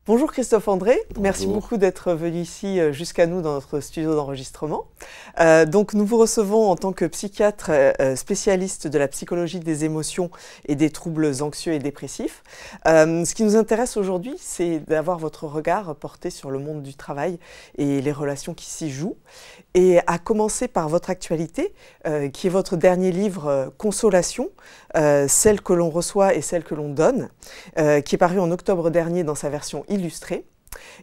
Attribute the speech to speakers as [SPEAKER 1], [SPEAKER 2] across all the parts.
[SPEAKER 1] Bonjour Christophe André,
[SPEAKER 2] Bonjour.
[SPEAKER 1] merci beaucoup d'être venu ici jusqu'à nous dans notre studio d'enregistrement. Donc nous vous recevons en tant que psychiatre spécialiste de la psychologie des émotions et des troubles anxieux et dépressifs. Ce qui nous intéresse aujourd'hui, c'est d'avoir votre regard porté sur le monde du travail et les relations qui s'y jouent. Et à commencer par votre actualité, qui est votre dernier livre Consolation, celle que l'on reçoit et celle que l'on donne, qui est paru en octobre dernier dans sa version illustrée.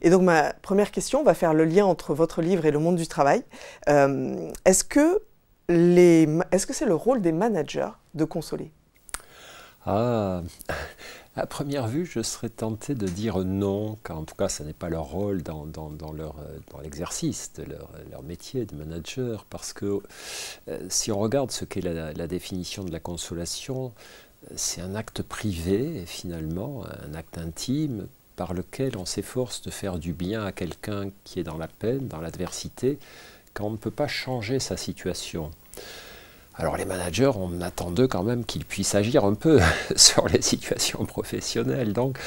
[SPEAKER 1] Et donc ma première question va faire le lien entre votre livre et le monde du travail. Est-ce que c'est le rôle des managers de consoler ?
[SPEAKER 2] Ah, à première vue, je serais tenté de dire non, car en tout cas, ce n'est pas leur rôle dans l'exercice de leur métier de manager, parce que si on regarde ce qu'est la définition de la consolation, c'est un acte privé, finalement, un acte intime, par lequel on s'efforce de faire du bien à quelqu'un qui est dans la peine, dans l'adversité, quand on ne peut pas changer sa situation. Alors les managers, on attend d'eux quand même qu'ils puissent agir un peu sur les situations professionnelles. Donc,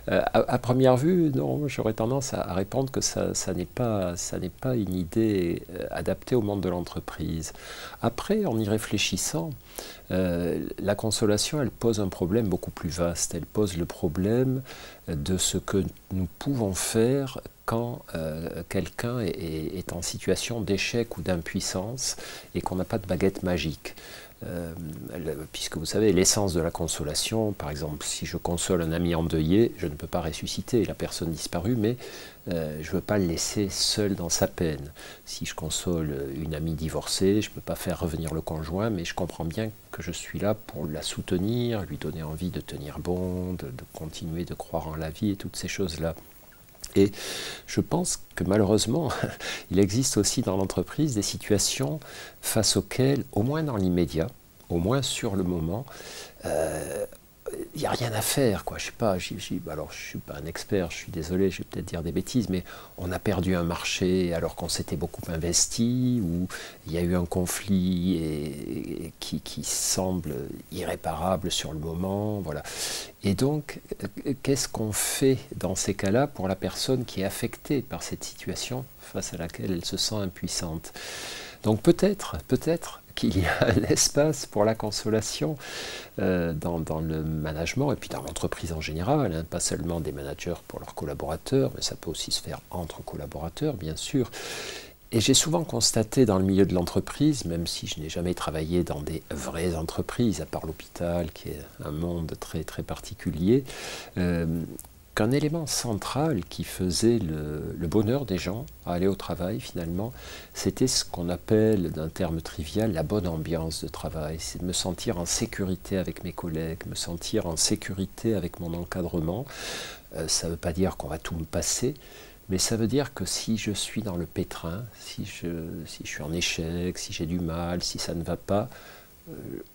[SPEAKER 2] à première vue, non, j'aurais tendance à répondre que ça n'est pas une idée adaptée au monde de l'entreprise. Après, en y réfléchissant, la consolation, elle pose un problème beaucoup plus vaste. Elle pose le problème de ce que nous pouvons faire quand quelqu'un est en situation d'échec ou d'impuissance et qu'on n'a pas de baguette magique. Puisque vous savez, l'essence de la consolation, par exemple, si je console un ami endeuillé, je ne peux pas ressusciter la personne disparue, mais je ne veux pas le laisser seul dans sa peine. Si je console une amie divorcée, je ne peux pas faire revenir le conjoint, mais je comprends bien que je suis là pour la soutenir, lui donner envie de tenir bon, de continuer de croire en la vie et toutes ces choses-là. Et je pense que malheureusement, il existe aussi dans l'entreprise des situations face auxquelles, au moins dans l'immédiat, au moins sur le moment, il n'y a rien à faire, quoi. Je sais pas, alors je ne suis pas un expert, je suis désolé, je vais peut-être dire des bêtises, mais on a perdu un marché alors qu'on s'était beaucoup investi, ou il y a eu un conflit qui semble irréparable sur le moment, voilà. Et donc, qu'est-ce qu'on fait dans ces cas-là pour la personne qui est affectée par cette situation face à laquelle elle se sent impuissante ? Donc peut-être qu'il y a un espace pour la consolation dans le management et puis dans l'entreprise en général, hein, pas seulement des managers pour leurs collaborateurs, mais ça peut aussi se faire entre collaborateurs, bien sûr. Et j'ai souvent constaté dans le milieu de l'entreprise, même si je n'ai jamais travaillé dans des vraies entreprises, à part l'hôpital, qui est un monde très, très particulier, qu'un élément central qui faisait le bonheur des gens à aller au travail, finalement, c'était ce qu'on appelle, d'un terme trivial, la bonne ambiance de travail. C'est de me sentir en sécurité avec mes collègues, me sentir en sécurité avec mon encadrement. Ça ne veut pas dire qu'on va tout me passer, mais ça veut dire que si je suis dans le pétrin, si je suis en échec, si j'ai du mal, si ça ne va pas,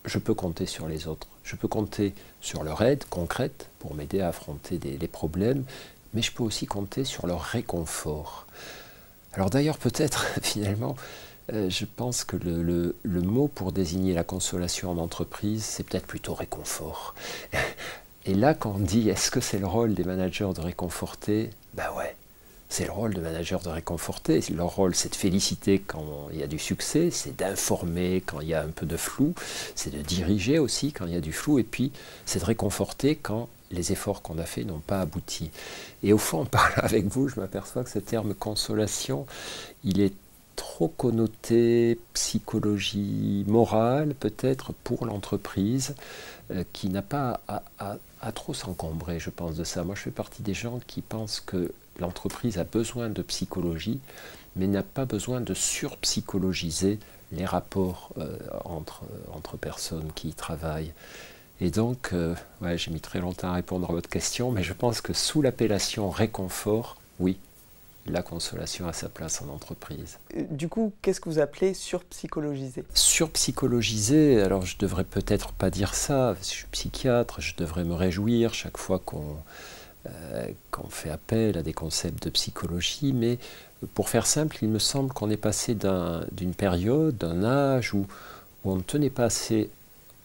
[SPEAKER 2] je peux compter sur les autres. Je peux compter sur leur aide concrète pour m'aider à affronter les problèmes, mais je peux aussi compter sur leur réconfort. Alors d'ailleurs, peut-être, finalement, je pense que le mot pour désigner la consolation en entreprise, c'est peut-être plutôt réconfort. Et là, quand on dit, est-ce que c'est le rôle des managers de réconforter ? Ben ouais. C'est le rôle de manager de réconforter. Leur rôle, c'est de féliciter quand il y a du succès, c'est d'informer quand il y a un peu de flou, c'est de diriger aussi quand il y a du flou, et puis c'est de réconforter quand les efforts qu'on a faits n'ont pas abouti. Et au fond, en parlant avec vous, je m'aperçois que ce terme consolation, il est trop connoté psychologie morale, peut-être, pour l'entreprise, qui n'a pas à trop s'encombrer, je pense, de ça. Moi, je fais partie des gens qui pensent que l'entreprise a besoin de psychologie, mais n'a pas besoin de surpsychologiser les rapports entre personnes qui y travaillent. Et donc, ouais, j'ai mis très longtemps à répondre à votre question, mais je pense que sous l'appellation réconfort, oui, la consolation a sa place en entreprise.
[SPEAKER 1] Du coup, qu'est-ce que vous appelez surpsychologiser ?
[SPEAKER 2] Surpsychologiser, alors je devrais peut-être pas dire ça, je suis psychiatre, je devrais me réjouir chaque fois qu'on fait appel à des concepts de psychologie, mais pour faire simple, il me semble qu'on est passé d'une période, d'un âge où on ne tenait pas assez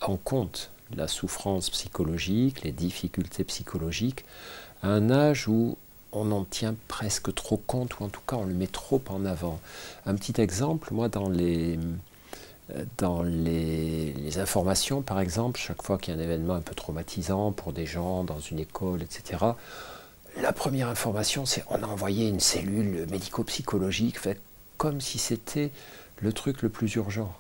[SPEAKER 2] en compte la souffrance psychologique, les difficultés psychologiques, à un âge où on en tient presque trop compte, ou en tout cas on le met trop en avant. Un petit exemple, moi dans les informations par exemple, chaque fois qu'il y a un événement un peu traumatisant pour des gens dans une école, etc., la première information c'est on a envoyé une cellule médico-psychologique, fait comme si c'était le truc le plus urgent.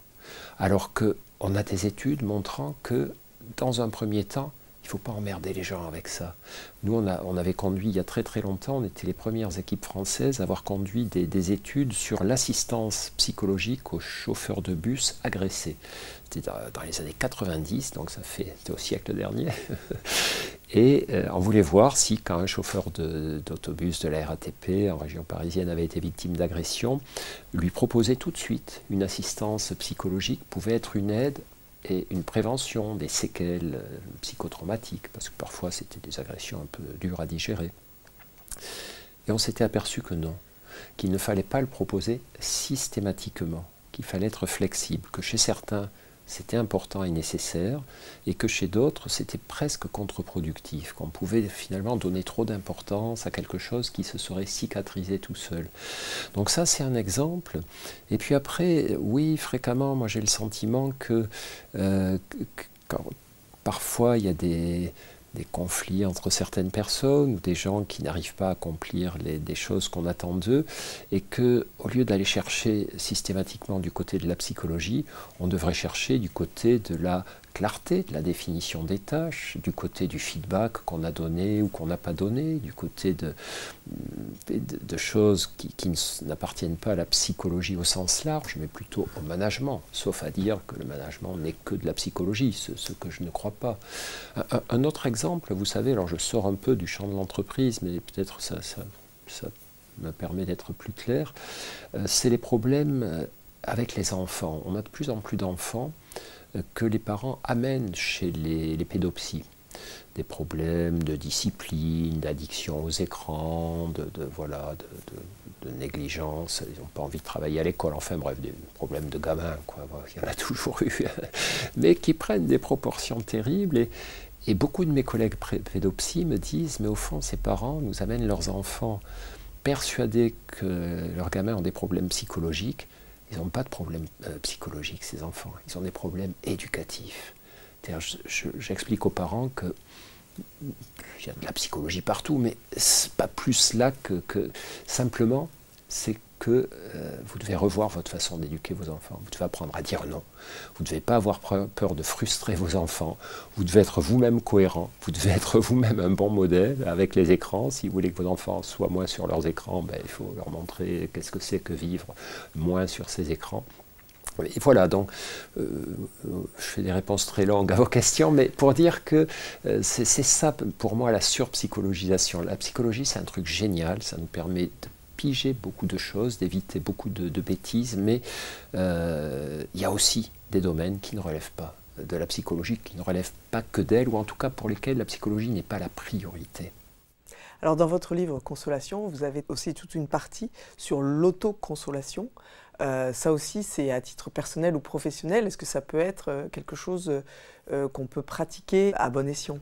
[SPEAKER 2] Alors qu'on a des études montrant que dans un premier temps, il ne faut pas emmerder les gens avec ça. Nous, on avait conduit, il y a très très longtemps, on était les premières équipes françaises à avoir conduit des études sur l'assistance psychologique aux chauffeurs de bus agressés. C'était dans les années 90, donc c'était au siècle dernier. Et on voulait voir si, quand un chauffeur d'autobus de la RATP en région parisienne avait été victime d'agression, lui proposer tout de suite une assistance psychologique pouvait être une aide et une prévention des séquelles psychotraumatiques, parce que parfois c'était des agressions un peu dures à digérer. Et on s'était aperçu que non, qu'il ne fallait pas le proposer systématiquement, qu'il fallait être flexible, que chez certains c'était important et nécessaire, et que chez d'autres c'était presque contre-productif, qu'on pouvait finalement donner trop d'importance à quelque chose qui se serait cicatrisé tout seul. Donc ça c'est un exemple. Et puis après, oui, fréquemment, moi j'ai le sentiment que parfois il y a des conflits entre certaines personnes ou des gens qui n'arrivent pas à accomplir des choses qu'on attend d'eux, et qu'au lieu d'aller chercher systématiquement du côté de la psychologie, on devrait chercher du côté de la clarté, de la définition des tâches, du côté du feedback qu'on a donné ou qu'on n'a pas donné, du côté de choses qui n'appartiennent pas à la psychologie au sens large, mais plutôt au management, sauf à dire que le management n'est que de la psychologie, ce que je ne crois pas. Un autre exemple, vous savez, alors je sors un peu du champ de l'entreprise, mais peut-être ça me permet d'être plus clair, c'est les problèmes avec les enfants. On a de plus en plus d'enfants que les parents amènent chez les pédopsies. Des problèmes de discipline, d'addiction aux écrans, de négligence, ils n'ont pas envie de travailler à l'école, enfin bref, des problèmes de gamins, quoi. Il y en a toujours eu, mais qui prennent des proportions terribles. Et beaucoup de mes collègues pédopsies me disent, mais au fond, ces parents nous amènent leurs enfants persuadés que leurs gamins ont des problèmes psychologiques. Ils n'ont pas de problèmes psychologiques, ces enfants. Ils ont des problèmes éducatifs. J'explique aux parents que il y a de la psychologie partout, mais c'est pas plus là que simplement, c'est que vous devez revoir votre façon d'éduquer vos enfants. Vous devez apprendre à dire non. Vous ne devez pas avoir peur de frustrer vos enfants. Vous devez être vous-même cohérent. Vous devez être vous-même un bon modèle avec les écrans. Si vous voulez que vos enfants soient moins sur leurs écrans, il faut leur montrer qu'est-ce que c'est que vivre moins sur ces écrans. Et voilà, donc je fais des réponses très longues à vos questions, mais pour dire que c'est ça pour moi la surpsychologisation. La psychologie c'est un truc génial, ça nous permet de piger beaucoup de choses, d'éviter beaucoup de bêtises, mais il y a aussi des domaines qui ne relèvent pas de la psychologie, qui ne relèvent pas que d'elle, ou en tout cas pour lesquels la psychologie n'est pas la priorité.
[SPEAKER 1] Alors dans votre livre Consolation, vous avez aussi toute une partie sur l'autoconsolation. Ça aussi, c'est à titre personnel ou professionnel. Est-ce que ça peut être quelque chose qu'on peut pratiquer à bon escient ?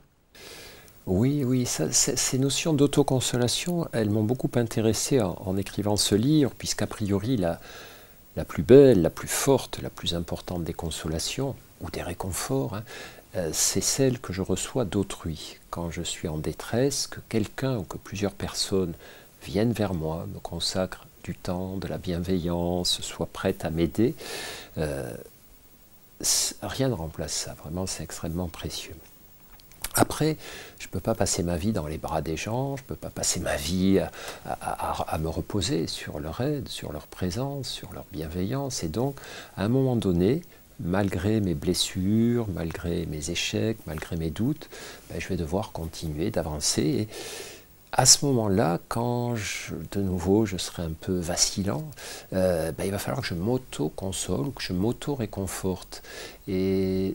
[SPEAKER 2] Oui, ces notions d'autoconsolation, elles m'ont beaucoup intéressé en écrivant ce livre, puisqu'a priori, la plus belle, la plus forte, la plus importante des consolations, ou des réconforts, c'est celle que je reçois d'autrui. Quand je suis en détresse, que quelqu'un ou que plusieurs personnes viennent vers moi, me consacrent du temps, de la bienveillance, soient prêtes à m'aider, rien ne remplace ça. Vraiment, c'est extrêmement précieux. Après, je ne peux pas passer ma vie dans les bras des gens, je ne peux pas passer ma vie à me reposer sur leur aide, sur leur présence, sur leur bienveillance. Et donc, à un moment donné, malgré mes blessures, malgré mes échecs, malgré mes doutes, je vais devoir continuer d'avancer. Et à ce moment-là, quand de nouveau je serai un peu vacillant, il va falloir que je m'auto-console, que je m'auto-réconforte. Et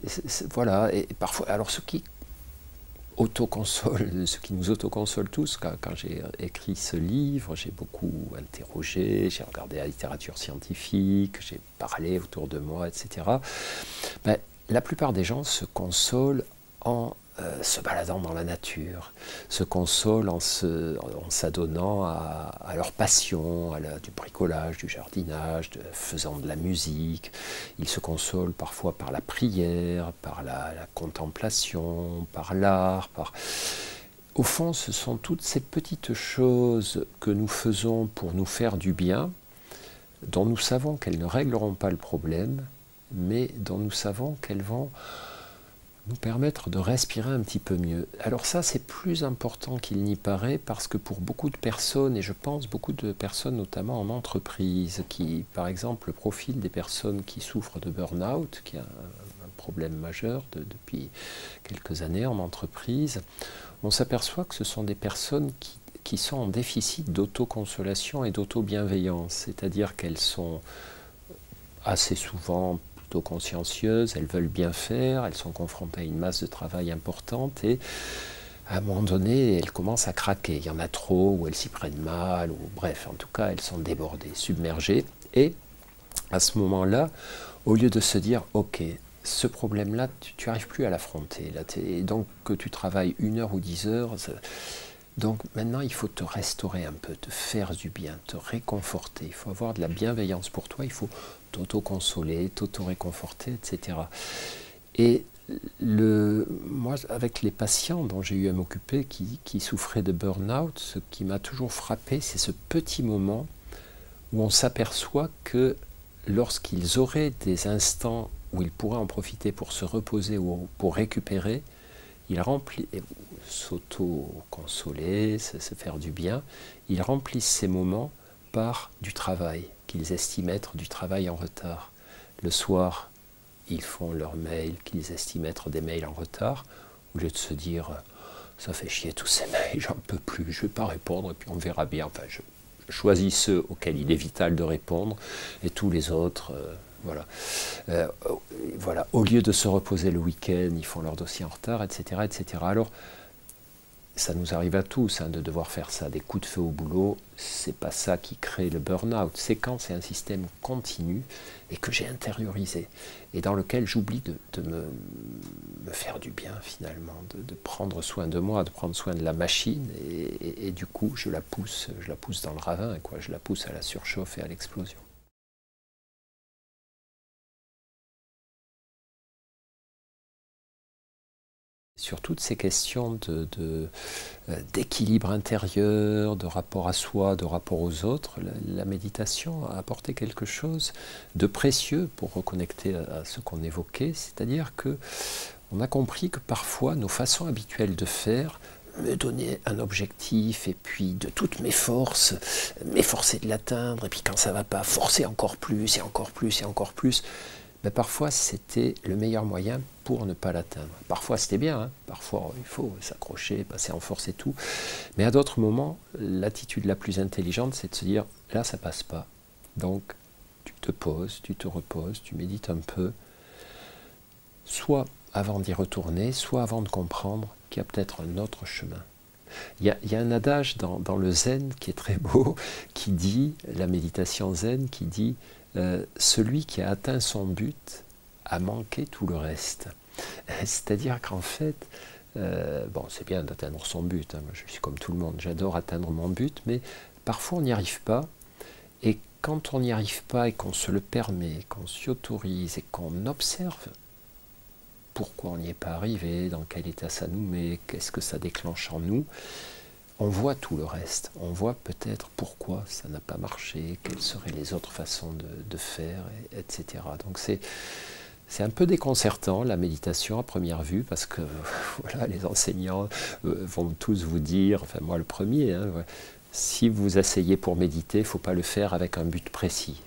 [SPEAKER 2] voilà, et parfois, alors ce qui nous autoconsole tous, quand j'ai écrit ce livre, j'ai beaucoup interrogé, j'ai regardé la littérature scientifique, j'ai parlé autour de moi, etc. La plupart des gens se consolent en se baladant dans la nature, se consolent en s'adonnant à leur passion, du bricolage, du jardinage, faisant de la musique. Ils se consolent parfois par la prière, par la contemplation, par l'art. Au fond, ce sont toutes ces petites choses que nous faisons pour nous faire du bien, dont nous savons qu'elles ne régleront pas le problème, mais dont nous savons qu'elles vont nous permettre de respirer un petit peu mieux. Alors ça, c'est plus important qu'il n'y paraît, parce que pour beaucoup de personnes, et je pense beaucoup de personnes notamment en entreprise, qui, par exemple, le profil des personnes qui souffrent de burn-out, qui est un problème majeur depuis quelques années en entreprise, on s'aperçoit que ce sont des personnes qui sont en déficit d'autoconsolation et d'auto-bienveillance, c'est-à-dire qu'elles sont assez souvent consciencieuses, elles veulent bien faire, elles sont confrontées à une masse de travail importante et à un moment donné, elles commencent à craquer. Il y en a trop, ou elles s'y prennent mal, ou bref, en tout cas, elles sont débordées, submergées. Et à ce moment-là, au lieu de se dire, ok, ce problème-là, tu n'arrives plus à l'affronter, et donc que tu travailles 1 heure ou 10 heures, donc maintenant, il faut te restaurer un peu, te faire du bien, te réconforter. Il faut avoir de la bienveillance pour toi, il faut t'auto-consoler, t'auto-réconforter, etc. Et moi, avec les patients dont j'ai eu à m'occuper qui souffraient de burn-out, ce qui m'a toujours frappé, c'est ce petit moment où on s'aperçoit que lorsqu'ils auraient des instants où ils pourraient en profiter pour se reposer ou pour récupérer, ils remplissent, s'auto-consoler, se faire du bien, ils remplissent ces moments par du travail, qu'ils estiment être du travail en retard. Le soir, ils font leurs mails, qu'ils estiment être des mails en retard, au lieu de se dire « ça fait chier tous ces mails, j'en peux plus, je ne vais pas répondre, et puis on verra bien ». Enfin, je choisis ceux auxquels il est vital de répondre, et tous les autres... Voilà. Voilà. Au lieu de se reposer le week-end, ils font leur dossier en retard, etc., etc. Alors, ça nous arrive à tous de devoir faire ça, des coups de feu au boulot. C'est pas ça qui crée le burn-out. C'est quand c'est un système continu et que j'ai intériorisé et dans lequel j'oublie de me faire du bien finalement, de prendre soin de moi, de prendre soin de la machine et du coup je la pousse dans le ravin, quoi. Je la pousse à la surchauffe et à l'explosion. Sur toutes ces questions d'équilibre intérieur, de rapport à soi, de rapport aux autres, la méditation a apporté quelque chose de précieux pour reconnecter à ce qu'on évoquait, c'est-à-dire que on a compris que parfois nos façons habituelles de faire, me donner un objectif et puis de toutes mes forces, m'efforcer de l'atteindre, et puis quand ça ne va pas, forcer encore plus et encore plus et encore plus, mais parfois c'était le meilleur moyen pour ne pas l'atteindre. Parfois c'était bien, hein. Parfois il faut s'accrocher, passer en force et tout, mais à d'autres moments, l'attitude la plus intelligente, c'est de se dire, là ça passe pas, donc tu te poses, tu te reposes, tu médites un peu, soit avant d'y retourner, soit avant de comprendre qu'il y a peut-être un autre chemin. Il y a un adage dans le zen qui est très beau, qui dit, la méditation zen, qui dit celui qui a atteint son but a manqué tout le reste. C'est-à-dire qu'en fait, bon, c'est bien d'atteindre son but, hein, moi je suis comme tout le monde, j'adore atteindre mon but, mais parfois on n'y arrive pas, et quand on n'y arrive pas et qu'on se le permet, qu'on s'y autorise et qu'on observe pourquoi on n'y est pas arrivé, dans quel état ça nous met, qu'est-ce que ça déclenche en nous, on voit tout le reste. On voit peut-être pourquoi ça n'a pas marché, quelles seraient les autres façons de faire, etc. Donc c'est un peu déconcertant, la méditation à première vue, parce que voilà, les enseignants vont tous vous dire, enfin moi le premier, hein, si vous asseyez pour méditer, il ne faut pas le faire avec un but précis.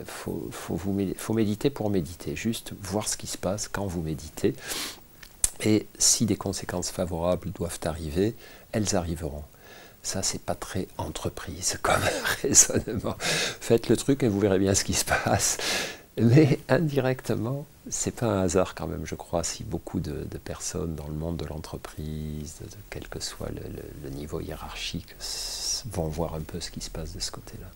[SPEAKER 2] Faut méditer pour méditer, juste voir ce qui se passe quand vous méditez. Et si des conséquences favorables doivent arriver, elles arriveront. Ça, c'est pas très entreprise comme raisonnement. Faites le truc et vous verrez bien ce qui se passe. Mais indirectement, c'est pas un hasard quand même, je crois, si beaucoup de personnes dans le monde de l'entreprise, quel que soit le niveau hiérarchique, vont voir un peu ce qui se passe de ce côté-là.